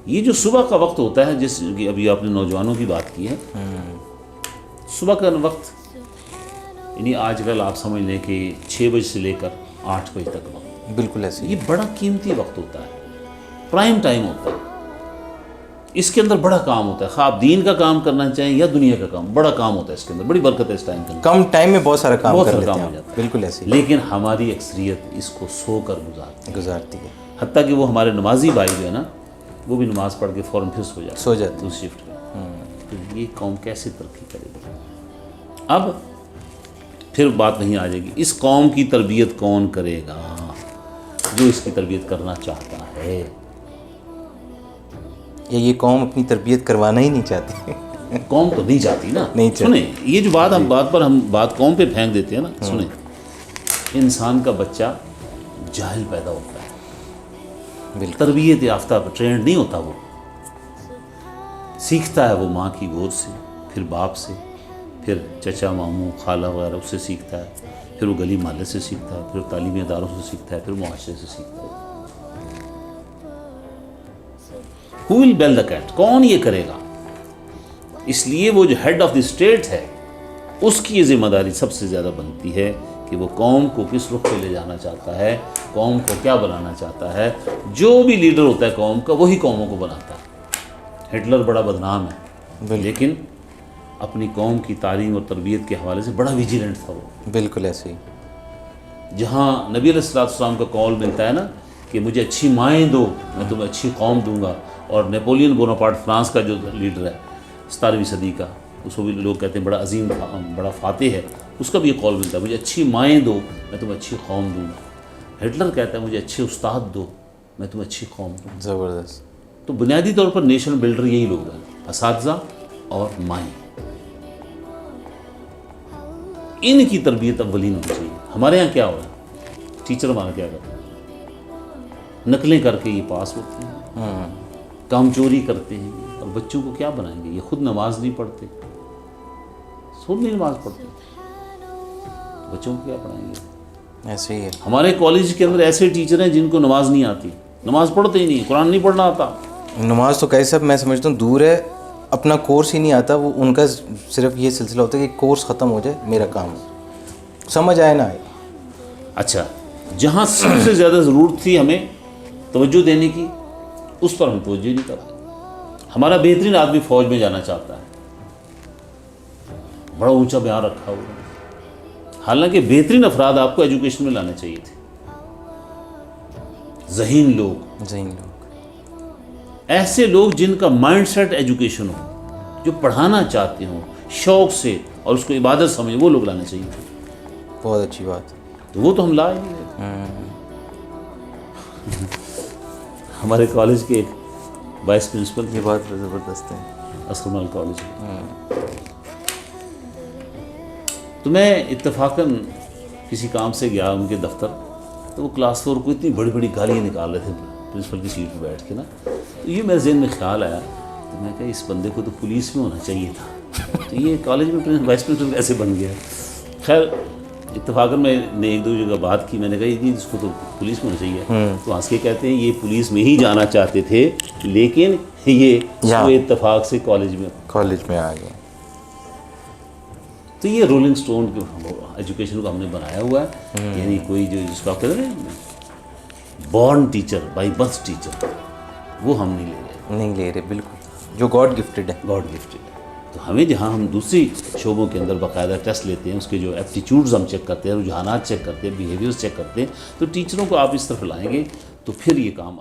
یہ جو صبح کا وقت ہوتا ہے، جس کی ابھی آپ نے نوجوانوں کی بات کی ہے، صبح کا وقت یعنی آج کل آپ سمجھ لیں کہ 6 بجے سے لے کر 8 بجے تک وقت، بالکل ایسے یہ بڑا قیمتی وقت ہوتا ہے، پرائم ٹائم ہوتا ہے. اس کے اندر بڑا کام ہوتا ہے، خواہ آپ دین کا کام کرنا چاہیں یا دنیا کا کام، بڑا کام ہوتا ہے اس کے اندر، بڑی برکت ہے اس ٹائم کے اندر، کم ٹائم میں بہت سارا کام بہت کر سارا لیتے کام ہیں ہو جاتا ہے. بالکل ایسے لیکن ہماری اکثریت اس کو سو کر گزارتی ہے. حتیٰ کہ وہ ہمارے نمازی بھائی جو ہے نا، وہ بھی نماز پڑھ کے فوراً پھر سو جاتے ہیں دوسری شفٹ میں. تو یہ قوم کیسے ترقی کرے گی؟ اب پھر بات نہیں آ جائے گی، اس قوم کی تربیت کون کرے گا؟ جو اس کی تربیت کرنا چاہتا ہے. یا یہ قوم اپنی تربیت کروانا ہی نہیں چاہتی؟ قوم تو نہیں چاہتی نا. نہیں چاہتی. سنیں، یہ جو بات ہم بات قوم پہ پھینک دیتے ہیں نا، سنیں، انسان کا بچہ جاہل پیدا ہوتا ہے، بالکل تربیت یافتہ ٹرینڈ نہیں ہوتا. وہ سیکھتا ہے، وہ ماں کی گود سے، پھر باپ سے، پھر چچا ماموں خالہ وغیرہ اس سے سیکھتا ہے، پھر وہ گلی محلے سے سیکھتا ہے، پھر تعلیمی اداروں سے سیکھتا ہے، پھر معاشرے سے سیکھتا ہے. Who will bell the cat؟ کون یہ کرے گا؟ اس لیے وہ جو ہیڈ آف دی اسٹیٹ ہے، اس کی یہ ذمہ داری سب سے زیادہ بنتی ہے کہ وہ قوم کو کس رخ پہ لے جانا چاہتا ہے، قوم کو کیا بنانا چاہتا ہے. جو بھی لیڈر ہوتا ہے قوم کا، وہی قوموں کو بناتا ہے. ہٹلر بڑا بدنام ہے، لیکن اپنی قوم کی تعلیم اور تربیت کے حوالے سے بڑا ویجیلنٹ تھا وہ. بالکل ایسے ہی. جہاں نبی علیہ السلام کا قول ملتا ہے نا کہ مجھے اچھی مائیں دو، میں تمہیں اچھی قوم دوں گا. اور نیپولین بوناپارٹ فرانس کا جو لیڈر ہے 17ویں صدی کا، اس کو بھی لوگ کہتے ہیں بڑا عظیم، بڑا فاتح ہے، اس کا بھی یہ قول ملتا ہے، مجھے اچھی مائیں دو، میں تمہیں اچھی قوم دوں گا. ہٹلر کہتا ہے مجھے اچھے استاد دو، میں تمہیں اچھی قوم دوں گا. زبردست. تو بنیادی طور پر نیشن بلڈر یہی لوگ ہیں، اساتذہ اور مائیں. ان کی تربیت اولین ہونی چاہیے. ہمارے یہاں کیا ہو رہا ہے؟ ٹیچر ہمارا کیا کرتا ہے؟ نقلیں کر کے یہ پاس ہوتے ہیں، کام چوری کرتے ہیں، اور بچوں کو کیا بنائیں گے؟ یہ خود نماز نہیں پڑھتے، خود نہیں نماز پڑھتے، بچوں کو کیا پڑھائیں گے؟ ایسے ہی ہے. ہمارے کالج کے اندر ایسے ٹیچر ہیں جن کو نماز نہیں آتی، نماز پڑھتے ہی نہیں، قرآن نہیں پڑھنا آتا. نماز تو کئی صاحب میں سمجھتا ہوں دور ہے، اپنا کورس ہی نہیں آتا. وہ ان کا صرف یہ سلسلہ ہوتا ہے کہ کورس ختم ہو جائے، میرا کام ہے، سمجھ آئے نہ آئے. اچھا، جہاں سب سے زیادہ ضرورت تھی ہمیں توجہ دینے کی، اس پر ہم توجہ نہیں کر رہے. ہمارا بہترین آدمی فوج میں جانا چاہتا ہے، بڑا اونچا بیان رکھا ہوا ہے، حالانکہ بہترین افراد آپ کو ایجوکیشن میں لانے چاہیے تھے. ذہین لوگ، ایسے لوگ جن کا مائنڈ سیٹ ایجوکیشن ہو، جو پڑھانا چاہتے ہوں شوق سے اور اس کو عبادت سمجھے، وہ لوگ لانے چاہیے تھے. بہت اچھی بات. تو وہ تو ہم لا ہی نہیں رہے. ہمارے کالج کے ایک وائس پرنسپل، یہ بات زبردست ہے. اسکرمال کالج میں، تو میں اتفاقاً کسی کام سے گیا ان کے دفتر، تو وہ کلاس 4 کو اتنی بڑی بڑی گالیاں نکال رہے تھے پرنسپل کی سیٹ پہ بیٹھ کے نا. تو یہ میرے ذہن میں خیال آیا، تو میں کہا اس بندے کو تو پولیس میں ہونا چاہیے تھا، تو یہ کالج میں وائس پرنسپل کیسے بن گیا؟ خیر اتفاقاً میں نے ایک دو جگہ بات کی، میں نے کہا یہ اس کو تو پولیس میں ہونا چاہیے. تو ہنس کے کہتے ہیں یہ پولیس میں ہی جانا چاہتے تھے، لیکن یہ اتفاق سے کالج میں آ گیا. تو یہ رولنگ سٹون کے ایجوکیشن کو ہم نے بنایا ہوا ہے. یعنی کوئی جو جس کو آپ کہتے ہیں born teacher, by birth teacher, وہ ہم نہیں لے رہے. بالکل، جو گاڈ گفٹڈ ہے. تو ہمیں جہاں ہم دوسری شعبوں کے اندر باقاعدہ ٹیسٹ لیتے ہیں، اس کے جو ایپٹیچیوڈز ہم چیک کرتے ہیں، رجحانات چیک کرتے ہیں، بیہیویئرز چیک کرتے ہیں، تو ٹیچروں کو آپ اس طرف لائیں گے تو پھر یہ کام